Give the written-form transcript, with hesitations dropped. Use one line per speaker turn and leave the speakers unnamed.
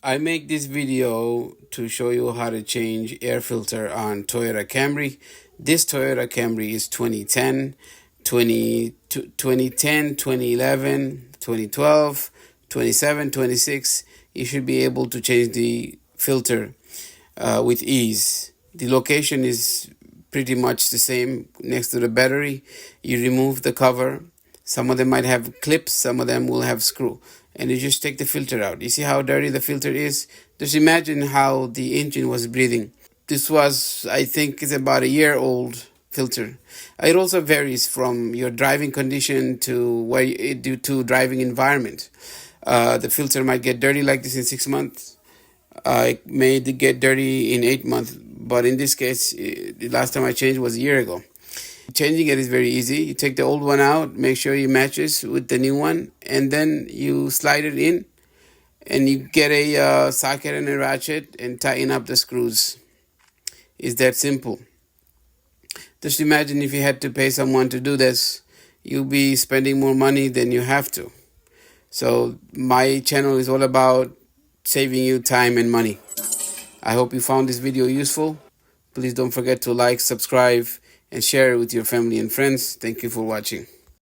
I make this video to show you how to change air filter on Toyota Camry. This Toyota Camry is 2010, 2011, 2012, 27, 26. You should be able to change the filter with ease. The location is pretty much the same next to the battery. You remove the cover. Some of them might have clips, some of them will have screw. And you just take the filter out. You see how dirty the filter is? Just imagine how the engine was breathing. This was, I think, is about a year old filter. It also varies from your driving condition to due to driving environment. The filter might get dirty like this in 6 months. It may get dirty in 8 months. But in this case, the last time I changed was a year ago. Changing it is very easy. You take the old one out, make sure it matches with the new one, and then you slide it in, and you get a socket and a ratchet and tighten up the screws. It's that simple. Just imagine if you had to pay someone to do this, you'll be spending more money than you have to. So my channel is all about saving you time and money. I hope you found this video useful. Please don't forget to like, subscribe, and share it with your family and friends. Thank you for watching.